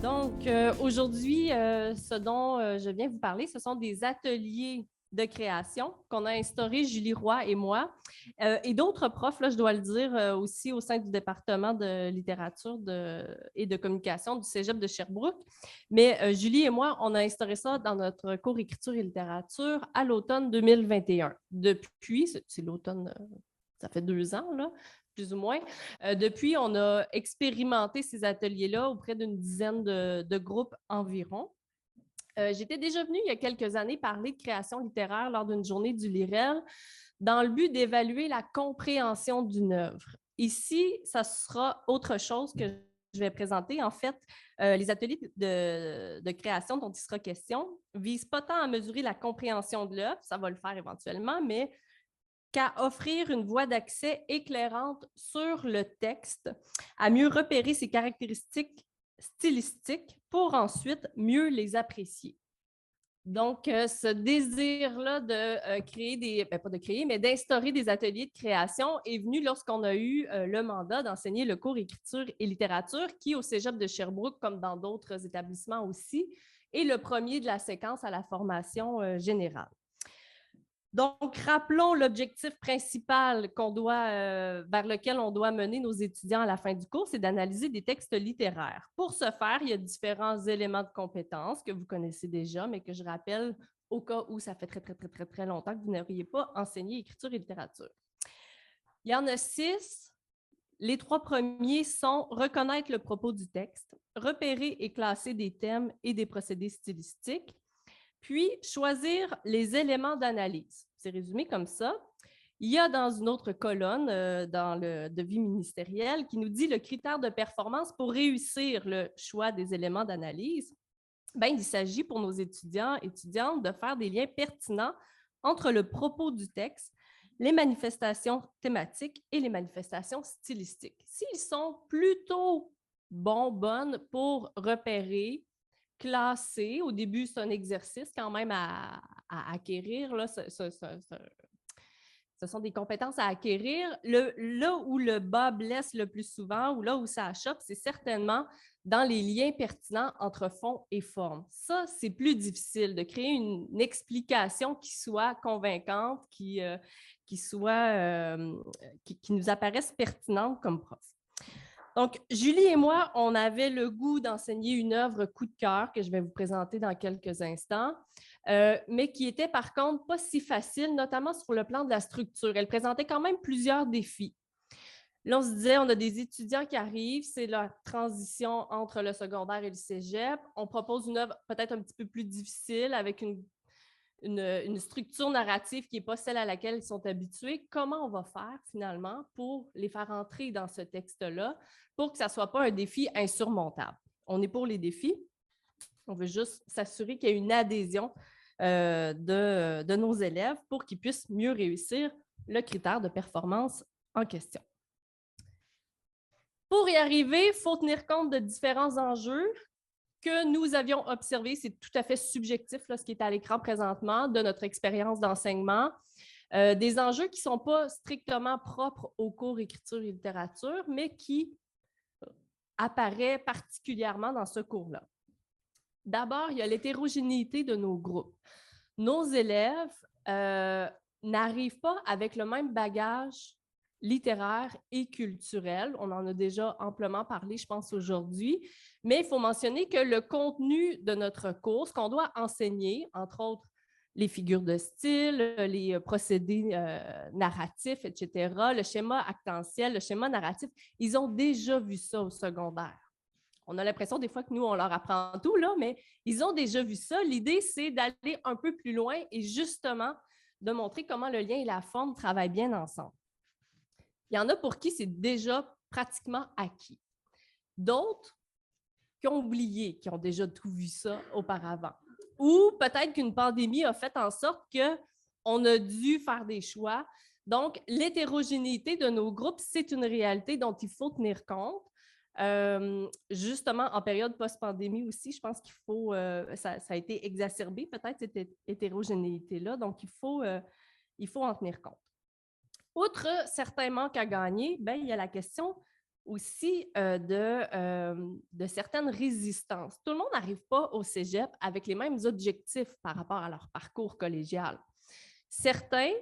Donc, aujourd'hui, ce dont je viens vous parler, ce sont des ateliers de création qu'on a instaurés, Julie Roy et moi, et d'autres profs, là, je dois le dire, aussi au sein du département de littérature et de communication du Cégep de Sherbrooke. Mais Julie et moi, on a instauré ça dans notre cours écriture et littérature à l'automne 2021. Depuis, c'est l'automne, ça fait 2 ans, là, plus ou moins. Depuis, on a expérimenté ces ateliers-là auprès d'une dizaine de groupes environ. J'étais déjà venue il y a quelques années parler de création littéraire lors d'une journée du Lirel dans le but d'évaluer la compréhension d'une œuvre. Ici, ça sera autre chose que je vais présenter. En fait, les ateliers de création dont il sera question ne visent pas tant à mesurer la compréhension de l'œuvre, ça va le faire éventuellement, mais qu'à offrir une voie d'accès éclairante sur le texte, à mieux repérer ses caractéristiques stylistiques pour ensuite mieux les apprécier. Donc, ce désir-là de créer pas de créer, mais d'instaurer des ateliers de création est venu lorsqu'on a eu le mandat d'enseigner le cours écriture et littérature, qui, au Cégep de Sherbrooke, comme dans d'autres établissements aussi, est le premier de la séquence à la formation générale. Donc, rappelons l'objectif principal vers lequel on doit mener nos étudiants à la fin du cours, c'est d'analyser des textes littéraires. Pour ce faire, il y a différents éléments de compétences que vous connaissez déjà, mais que je rappelle au cas où ça fait très longtemps que vous n'auriez pas enseigné écriture et littérature. Il y en a 6. Les 3 premiers sont reconnaître le propos du texte, repérer et classer des thèmes et des procédés stylistiques, puis choisir les éléments d'analyse. C'est résumé comme ça. Il y a dans une autre colonne, dans le devis ministériel, qui nous dit le critère de performance pour réussir le choix des éléments d'analyse. Ben, il s'agit pour nos étudiants et étudiantes de faire des liens pertinents entre le propos du texte, les manifestations thématiques et les manifestations stylistiques. S'ils sont plutôt bonnes pour repérer, classer, au début, c'est un exercice quand même à acquérir, là, ce sont des compétences à acquérir. Là où le bas blesse le plus souvent, ou là où ça achoppe, c'est certainement dans les liens pertinents entre fond et forme. Ça, c'est plus difficile de créer une explication qui soit convaincante, qui nous apparaisse pertinente comme prof. Donc, Julie et moi, on avait le goût d'enseigner une œuvre coup de cœur que je vais vous présenter dans quelques instants, mais qui était par contre pas si facile, notamment sur le plan de la structure. Elle présentait quand même plusieurs défis. Là, on se disait, on a des étudiants qui arrivent, c'est la transition entre le secondaire et le cégep. On propose une œuvre peut-être un petit peu plus difficile avec une structure narrative qui n'est pas celle à laquelle ils sont habitués. Comment on va faire finalement pour les faire entrer dans ce texte-là pour que ça ne soit pas un défi insurmontable? On est pour les défis. On veut juste s'assurer qu'il y ait une adhésion de nos élèves pour qu'ils puissent mieux réussir le critère de performance en question. Pour y arriver, il faut tenir compte de différents enjeux que nous avions observés. C'est tout à fait subjectif, là, ce qui est à l'écran présentement, de notre expérience d'enseignement. Des enjeux qui ne sont pas strictement propres au cours écriture et littérature, mais qui apparaissent particulièrement dans ce cours-là. D'abord, il y a l'hétérogénéité de nos groupes. Nos élèves n'arrivent pas avec le même bagage littéraire et culturel. On en a déjà amplement parlé, je pense, aujourd'hui. Mais il faut mentionner que le contenu de notre cours, ce qu'on doit enseigner, entre autres les figures de style, les procédés narratifs, etc., le schéma actentiel, le schéma narratif, ils ont déjà vu ça au secondaire. On a l'impression des fois que nous, on leur apprend tout, là, mais ils ont déjà vu ça. L'idée, c'est d'aller un peu plus loin et justement de montrer comment le lien et la forme travaillent bien ensemble. Il y en a pour qui c'est déjà pratiquement acquis. D'autres qui ont oublié, qui ont déjà tout vu ça auparavant. Ou peut-être qu'une pandémie a fait en sorte qu'on a dû faire des choix. Donc, l'hétérogénéité de nos groupes, c'est une réalité dont il faut tenir compte. Justement, en période post-pandémie aussi, je pense qu'il faut, ça a été exacerbé peut-être cette hétérogénéité-là, donc il faut en tenir compte. Outre certains manques à gagner, il y a la question aussi de certaines résistances. Tout le monde n'arrive pas au cégep avec les mêmes objectifs par rapport à leur parcours collégial. Certaines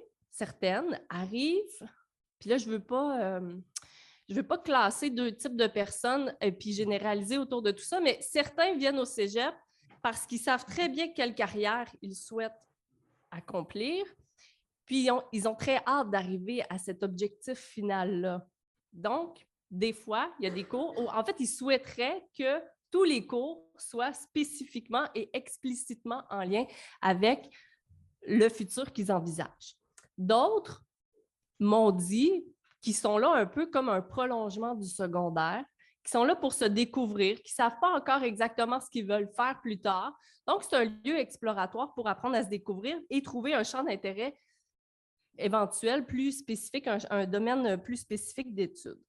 arrivent, puis là, je ne veux pas classer deux types de personnes et puis généraliser autour de tout ça, mais certains viennent au cégep parce qu'ils savent très bien quelle carrière ils souhaitent accomplir, puis ils ont très hâte d'arriver à cet objectif final-là. Donc, des fois, il y a des cours où, en fait, ils souhaiteraient que tous les cours soient spécifiquement et explicitement en lien avec le futur qu'ils envisagent. D'autres m'ont dit qu'ils sont là un peu comme un prolongement du secondaire, qui sont là pour se découvrir, qui ne savent pas encore exactement ce qu'ils veulent faire plus tard. Donc, c'est un lieu exploratoire pour apprendre à se découvrir et trouver un champ d'intérêt éventuel plus spécifique, un domaine plus spécifique d'études.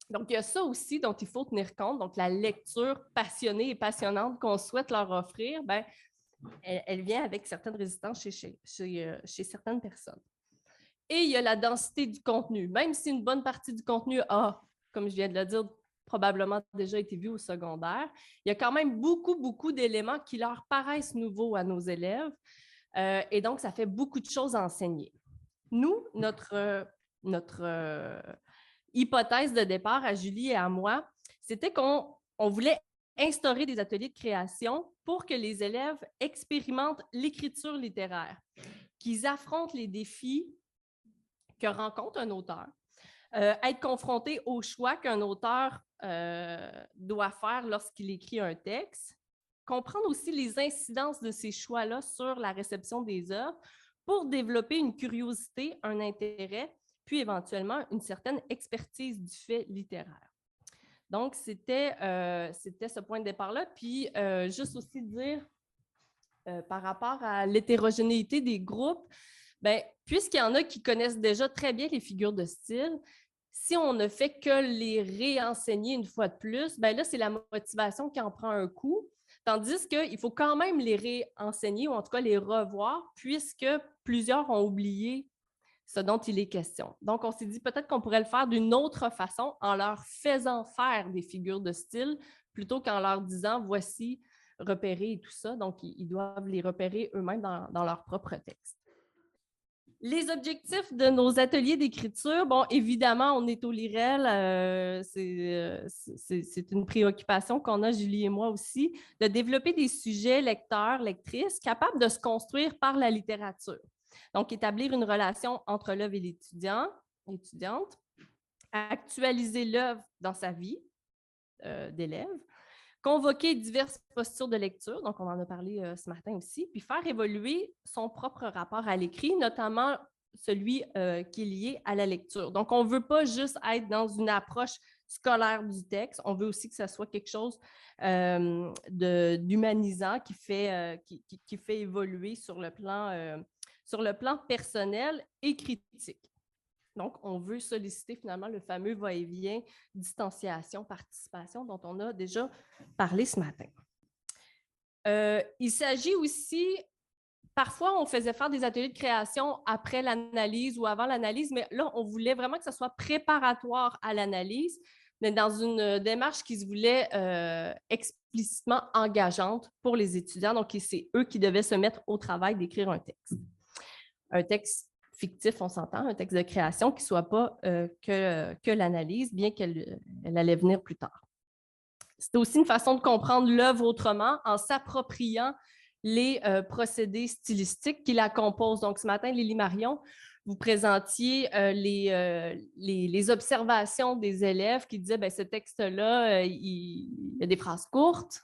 Donc, il y a ça aussi dont il faut tenir compte. Donc, la lecture passionnée et passionnante qu'on souhaite leur offrir, bien, elle vient avec certaines résistances chez certaines personnes. Et il y a la densité du contenu. Même si une bonne partie du contenu a, comme je viens de le dire, probablement déjà été vu au secondaire, il y a quand même beaucoup d'éléments qui leur paraissent nouveaux à nos élèves. Et donc, ça fait beaucoup de choses à enseigner. Nous, notre hypothèse de départ à Julie et à moi, c'était qu'on voulait instaurer des ateliers de création pour que les élèves expérimentent l'écriture littéraire, qu'ils affrontent les défis que rencontre un auteur, être confronté au choix qu'un auteur doit faire lorsqu'il écrit un texte, comprendre aussi les incidences de ces choix-là sur la réception des œuvres pour développer une curiosité, un intérêt, puis éventuellement une certaine expertise du fait littéraire. Donc, c'était ce point de départ-là. Puis, juste aussi dire, par rapport à l'hétérogénéité des groupes, bien, puisqu'il y en a qui connaissent déjà très bien les figures de style, si on ne fait que les réenseigner une fois de plus, bien là, c'est la motivation qui en prend un coup. Tandis qu'il faut quand même les réenseigner ou en tout cas les revoir, puisque plusieurs ont oublié ce dont il est question. Donc, on s'est dit peut-être qu'on pourrait le faire d'une autre façon en leur faisant faire des figures de style plutôt qu'en leur disant voici repérer et tout ça. Donc, ils doivent les repérer eux-mêmes dans leur propre texte. Les objectifs de nos ateliers d'écriture, bon, évidemment, on est au LIREL, c'est une préoccupation qu'on a, Julie et moi aussi, de développer des sujets lecteurs, lectrices, capables de se construire par la littérature. Donc, établir une relation entre l'œuvre et l'étudiante, actualiser l'œuvre dans sa vie d'élève, convoquer diverses postures de lecture, donc on en a parlé ce matin aussi, puis faire évoluer son propre rapport à l'écrit, notamment celui qui est lié à la lecture. Donc, on ne veut pas juste être dans une approche scolaire du texte, on veut aussi que ça soit quelque chose d'humanisant qui fait évoluer sur le plan personnel et critique. Donc, on veut solliciter finalement le fameux va-et-vient, distanciation, participation dont on a déjà parlé ce matin. Il s'agit aussi, parfois on faisait faire des ateliers de création après l'analyse ou avant l'analyse, mais là, on voulait vraiment que ça soit préparatoire à l'analyse, mais dans une démarche qui se voulait explicitement engageante pour les étudiants. Donc, c'est eux qui devaient se mettre au travail d'écrire un texte. Un texte fictif, on s'entend, un texte de création qui ne soit pas que l'analyse, bien qu'elle allait venir plus tard. C'est aussi une façon de comprendre l'œuvre autrement en s'appropriant les procédés stylistiques qui la composent. Donc, ce matin, Lily Marion, vous présentiez les observations des élèves qui disaient, ce texte-là, il y a des phrases courtes.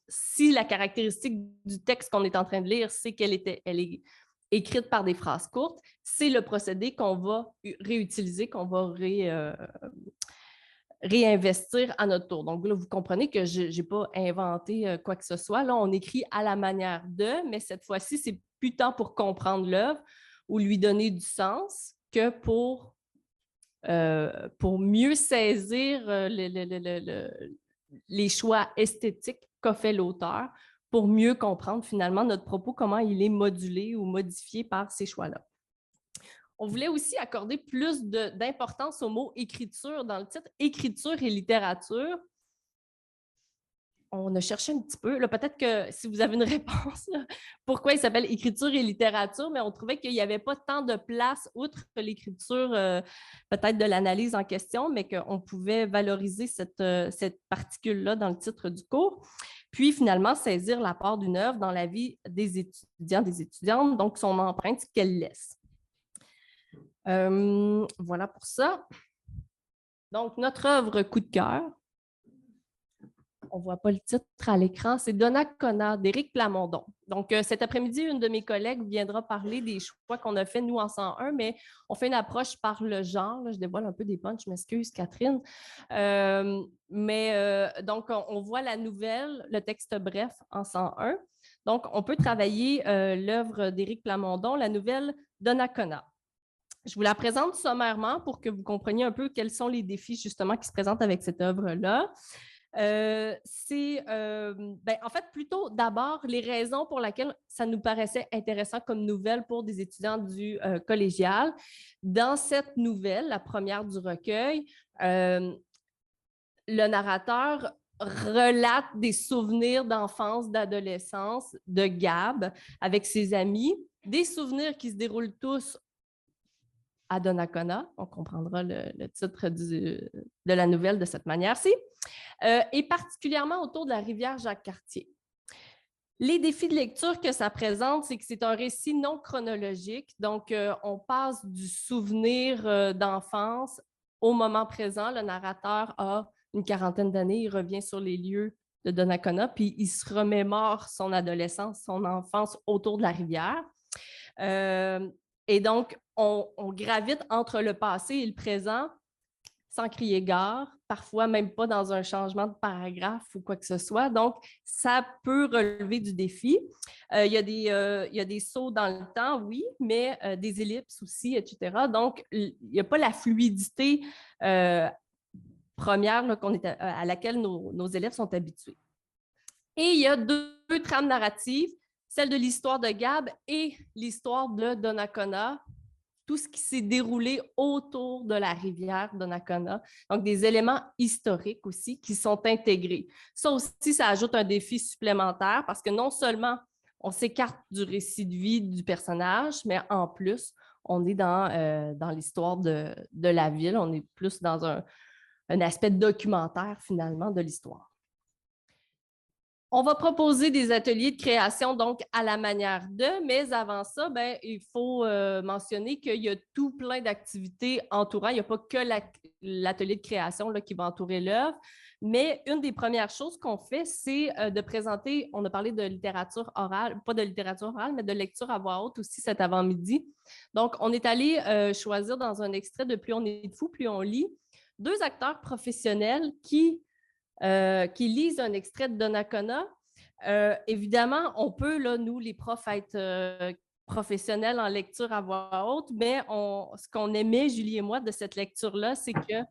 Si la caractéristique du texte qu'on est en train de lire, c'est qu'elle est écrite par des phrases courtes, c'est le procédé qu'on va réutiliser, qu'on va réinvestir à notre tour. Donc là, vous comprenez que je n'ai pas inventé quoi que ce soit. Là, on écrit à la manière de, mais cette fois-ci, c'est plus tant pour comprendre l'œuvre ou lui donner du sens que pour mieux saisir les choix esthétiques qu'a fait l'auteur, pour mieux comprendre finalement notre propos, comment il est modulé ou modifié par ces choix-là. On voulait aussi accorder plus d'importance au mot écriture dans le titre, écriture et littérature. On a cherché un petit peu. Peut-être que si vous avez une réponse, là, pourquoi il s'appelle écriture et littérature, mais on trouvait qu'il n'y avait pas tant de place, outre l'écriture, peut-être de l'analyse en question, mais qu'on pouvait valoriser cette particule-là dans le titre du cours. Puis finalement, saisir l'apport d'une œuvre dans la vie des étudiants, des étudiantes, donc son empreinte, ce qu'elle laisse. Voilà pour ça. Donc, notre œuvre coup de cœur, on ne voit pas le titre à l'écran, c'est Donnacona d'Éric Plamondon. Donc, cet après-midi, une de mes collègues viendra parler des choix qu'on a fait, nous, en 101, mais on fait une approche par le genre. Là, je dévoile un peu des punchs, je m'excuse, Catherine. Donc, on voit la nouvelle, le texte bref en 101. Donc, on peut travailler l'œuvre d'Éric Plamondon, la nouvelle Donnacona. Je vous la présente sommairement pour que vous compreniez un peu quels sont les défis justement qui se présentent avec cette œuvre-là. En fait, plutôt d'abord, les raisons pour lesquelles ça nous paraissait intéressant comme nouvelle pour des étudiants du collégial. Dans cette nouvelle, la première du recueil, le narrateur relate des souvenirs d'enfance, d'adolescence de Gab avec ses amis, des souvenirs qui se déroulent tous à Donnacona. On comprendra le titre de la nouvelle de cette manière-ci. Et particulièrement autour de la rivière Jacques-Cartier. Les défis de lecture que ça présente, c'est que c'est un récit non chronologique. Donc, on passe du souvenir d'enfance au moment présent. Le narrateur a une quarantaine d'années, il revient sur les lieux de Donnacona, puis il se remémore son adolescence, son enfance autour de la rivière. Et donc, on gravite entre le passé et le présent sans crier gare, parfois même pas dans un changement de paragraphe ou quoi que ce soit. Donc, ça peut relever du défi. Il y a des sauts dans le temps, oui, mais des ellipses aussi, etc. Donc, il n'y a pas la fluidité première là, à laquelle nos élèves sont habitués. Et il y a deux trames narratives, celle de l'histoire de Gab et l'histoire de Donnacona, tout ce qui s'est déroulé autour de la rivière Donnacona. Donc, des éléments historiques aussi qui sont intégrés. Ça aussi, ça ajoute un défi supplémentaire parce que non seulement on s'écarte du récit de vie du personnage, mais en plus, on est dans l'histoire de la ville. On est plus dans un aspect documentaire, finalement, de l'histoire. On va proposer des ateliers de création, donc à la manière de, mais avant ça, il faut mentionner qu'il y a tout plein d'activités entourant. Il n'y a pas que l'atelier de création là, qui va entourer l'œuvre, mais une des premières choses qu'on fait, c'est de présenter, on a parlé de littérature orale, pas de littérature orale, mais de lecture à voix haute aussi cet avant-midi. Donc, on est allé choisir dans un extrait de Plus on est fou, plus on lit, deux acteurs professionnels qui lisent un extrait de Donnacona. Évidemment, on peut, là, nous, les profs, être professionnels en lecture à voix haute, mais ce qu'on aimait, Julie et moi, de cette lecture-là, c'est que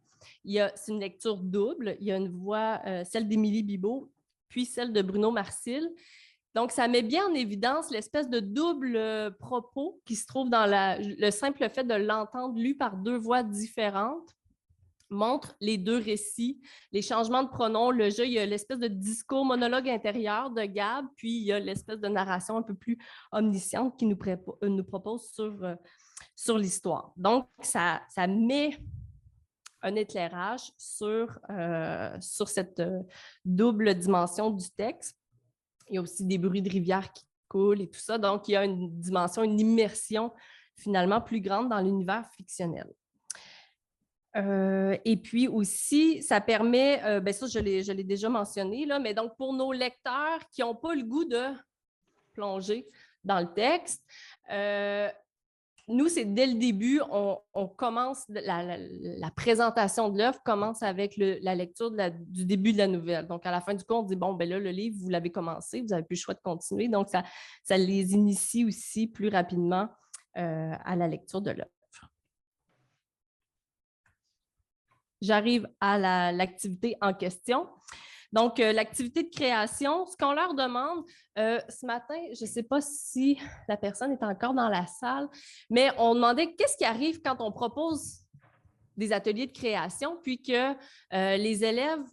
c'est une lecture double. Il y a une voix, celle d'Émilie Bibeau, puis celle de Bruno Marcil. Donc, ça met bien en évidence l'espèce de double propos qui se trouve dans le simple fait de l'entendre lu par deux voix différentes montre les deux récits, les changements de pronoms, le jeu, il y a l'espèce de discours monologue intérieur de Gab, puis il y a l'espèce de narration un peu plus omnisciente qui nous propose sur l'histoire. Donc, ça met un éclairage sur cette double dimension du texte. Il y a aussi des bruits de rivière qui coulent et tout ça. Donc, il y a une dimension, une immersion finalement plus grande dans l'univers fictionnel. Et puis aussi, ça permet, ça je l'ai déjà mentionné, là, mais donc pour nos lecteurs qui n'ont pas le goût de plonger dans le texte, nous, c'est dès le début, on commence, la présentation de l'œuvre commence avec la lecture du début de la nouvelle. Donc, à la fin du cours, on dit, bon, ben là, le livre, vous l'avez commencé, vous n'avez plus le choix de continuer. Donc, ça les initie aussi plus rapidement à la lecture de l'œuvre. J'arrive à l'activité en question. Donc, l'activité de création, ce qu'on leur demande, ce matin, je ne sais pas si la personne est encore dans la salle, mais on demandait qu'est-ce qui arrive quand on propose des ateliers de création, puis que les élèves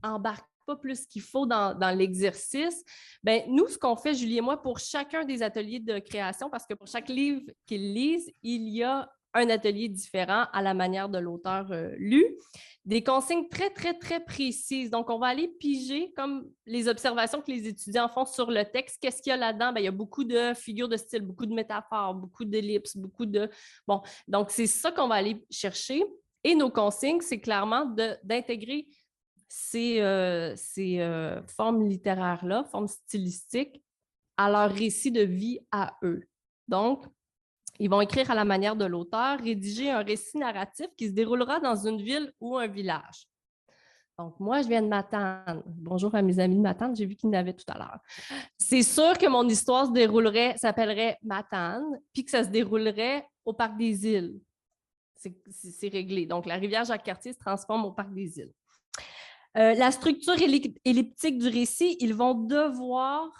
embarquent pas plus qu'il faut dans l'exercice. Bien, nous, ce qu'on fait, Julie et moi, pour chacun des ateliers de création, parce que pour chaque livre qu'ils lisent, il y a un atelier différent à la manière de l'auteur lu. Des consignes très, très, très précises. Donc, on va aller piger comme les observations que les étudiants font sur le texte. Qu'est-ce qu'il y a là-dedans? Bien, il y a beaucoup de figures de style, beaucoup de métaphores, beaucoup d'ellipses, beaucoup de... Bon, donc c'est ça qu'on va aller chercher. Et nos consignes, c'est clairement d'intégrer ces formes littéraires-là, formes stylistiques, à leur récit de vie à eux. Donc, ils vont écrire à la manière de l'auteur, rédiger un récit narratif qui se déroulera dans une ville ou un village. Donc, moi, je viens de Matane. Bonjour à mes amis de Matane, j'ai vu qu'ils n'avaient tout à l'heure. C'est sûr que mon histoire s'appellerait Matane, puis que ça se déroulerait au Parc des Îles. C'est réglé. Donc, la rivière Jacques-Cartier se transforme au Parc des Îles. La structure elliptique du récit, ils vont devoir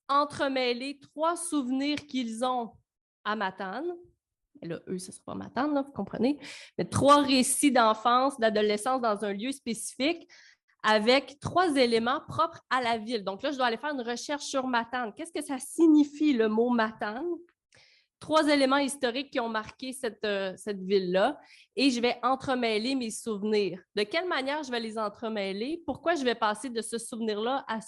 entremêler 3 souvenirs qu'ils ont à Matane. Et là, eux, ce ne sera pas Matane, là, vous comprenez? Mais 3 récits d'enfance, d'adolescence dans un lieu spécifique avec 3 éléments propres à la ville. Donc là, je dois aller faire une recherche sur Matane. Qu'est-ce que ça signifie, le mot Matane? 3 éléments historiques qui ont marqué cette ville-là et je vais entremêler mes souvenirs. De quelle manière je vais les entremêler? Pourquoi je vais passer de ce souvenir-là à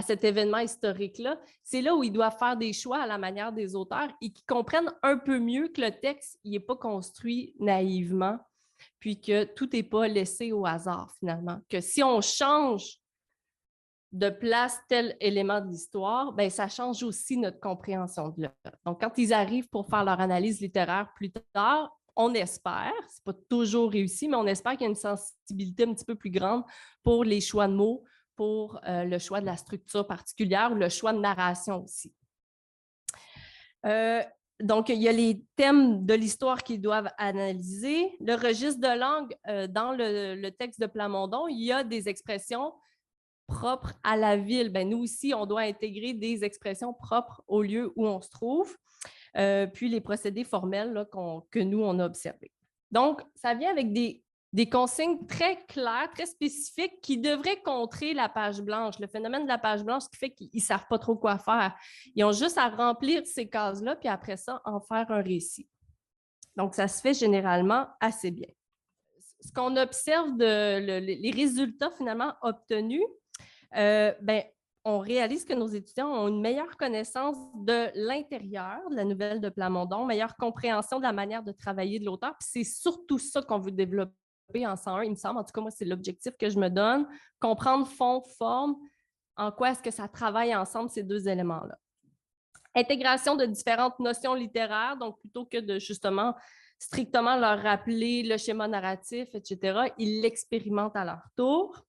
cet événement historique-là? C'est là où ils doivent faire des choix à la manière des auteurs et qu'ils comprennent un peu mieux que le texte n'est pas construit naïvement, puis que tout n'est pas laissé au hasard finalement. Que si on change de place tel élément de l'histoire, ben ça change aussi notre compréhension de l'œuvre. Donc, quand ils arrivent pour faire leur analyse littéraire plus tard, on espère, c'est pas toujours réussi, mais on espère qu'il y a une sensibilité un petit peu plus grande pour les choix de mots, pour le choix de la structure particulière ou le choix de narration aussi. Donc, il y a les thèmes de l'histoire qu'ils doivent analyser. Le registre de langue, dans le texte de Plamondon, il y a des expressions propres à la ville. Bien, nous aussi, on doit intégrer des expressions propres au lieu où on se trouve, puis les procédés formels là, que nous, on a observés. Donc, ça vient avec des consignes très claires, très spécifiques qui devraient contrer la page blanche, le phénomène de la page blanche qui fait qu'ils ne savent pas trop quoi faire. Ils ont juste à remplir ces cases-là, puis après ça, en faire un récit. Donc, ça se fait généralement assez bien. Ce qu'on observe les résultats finalement obtenus, ben, on réalise que nos étudiants ont une meilleure connaissance de l'intérieur de la nouvelle de Plamondon, meilleure compréhension de la manière de travailler de l'auteur. Puis c'est surtout ça qu'on veut développer en 101, il me semble. En tout cas, moi, c'est l'objectif que je me donne. Comprendre fond, forme, en quoi est-ce que ça travaille ensemble, ces 2 éléments-là. Intégration de différentes notions littéraires, donc plutôt que de justement strictement leur rappeler le schéma narratif, etc., ils l'expérimentent à leur tour.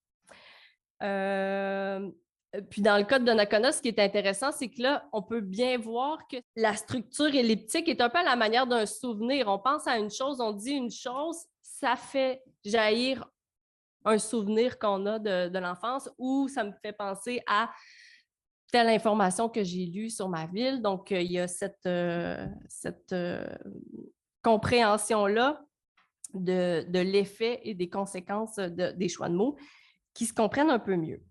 Puis dans le cas de Donnacona, ce qui est intéressant, c'est que là, on peut bien voir que la structure elliptique est un peu à la manière d'un souvenir. On pense à une chose, on dit une chose, ça fait jaillir un souvenir qu'on a de l'enfance ou ça me fait penser à telle information que j'ai lue sur ma ville. Donc, il y a cette compréhension-là de l'effet et des conséquences des choix de mots qui se comprennent un peu mieux.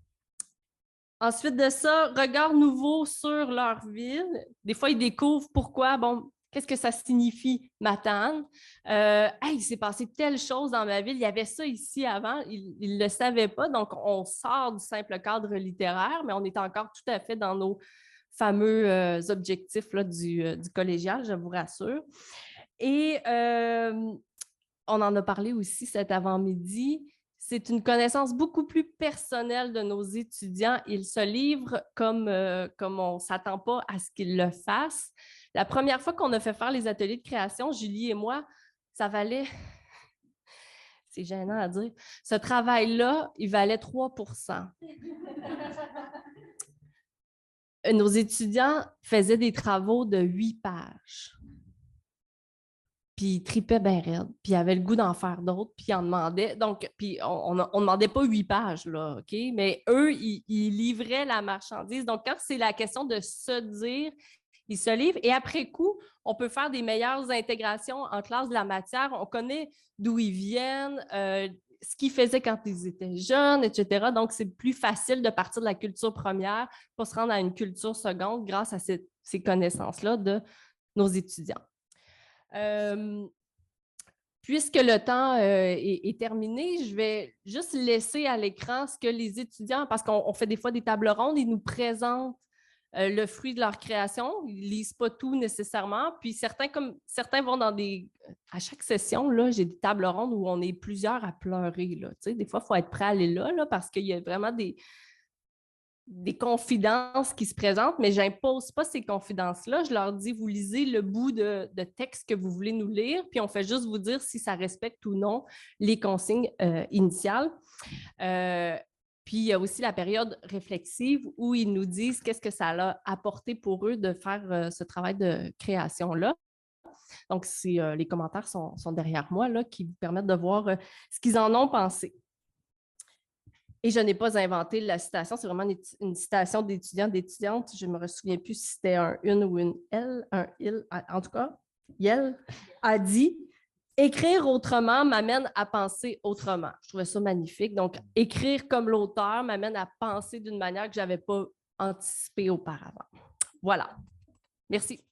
Ensuite de ça, regard nouveau sur leur ville. Des fois, ils découvrent pourquoi, bon, qu'est-ce que ça signifie Matane? Hey, il s'est passé telle chose dans ma ville, il y avait ça ici avant, ils ne le savaient pas. Donc, on sort du simple cadre littéraire, mais on est encore tout à fait dans nos fameux objectifs là, du collégial, je vous rassure. Et on en a parlé aussi cet avant-midi. C'est une connaissance beaucoup plus personnelle de nos étudiants. Ils se livrent comme on ne s'attend pas à ce qu'ils le fassent. La première fois qu'on a fait faire les ateliers de création, Julie et moi, ça valait, c'est gênant à dire, ce travail-là, il valait 3 %. Nos étudiants faisaient des travaux de 8 pages. Puis ils tripaient bien raide, puis ils avaient le goût d'en faire d'autres, puis ils en demandaient. Donc, puis on ne demandait pas 8 pages, là, OK? Mais eux, ils livraient la marchandise. Donc, quand c'est la question de se dire, ils se livrent. Et après coup, on peut faire des meilleures intégrations en classe de la matière. On connaît d'où ils viennent, ce qu'ils faisaient quand ils étaient jeunes, etc. Donc, c'est plus facile de partir de la culture première pour se rendre à une culture seconde grâce à ces connaissances-là de nos étudiants. Puisque le temps est terminé, je vais juste laisser à l'écran ce que les étudiants, parce qu'on fait des fois des tables rondes, ils nous présentent le fruit de leur création. Ils ne lisent pas tout nécessairement. Puis certains vont dans des... À chaque session, là, j'ai des tables rondes où on est plusieurs à pleurer. Là. Tu sais, des fois, il faut être prêt à aller là parce qu'il y a vraiment des confidences qui se présentent, mais je n'impose pas ces confidences-là. Je leur dis, vous lisez le bout de texte que vous voulez nous lire, puis on fait juste vous dire si ça respecte ou non les consignes initiales. Puis il y a aussi la période réflexive où ils nous disent qu'est-ce que ça a apporté pour eux de faire ce travail de création-là. Donc, les commentaires sont derrière moi, là, qui vous permettent de voir ce qu'ils en ont pensé. Et je n'ai pas inventé la citation, c'est vraiment une citation d'étudiants, d'étudiantes. Je ne me souviens plus si c'était un une ou une elle, un il, en tout cas, Yel a dit « Écrire autrement m'amène à penser autrement ». Je trouvais ça magnifique. Donc, écrire comme l'auteur m'amène à penser d'une manière que je n'avais pas anticipée auparavant. Voilà. Merci.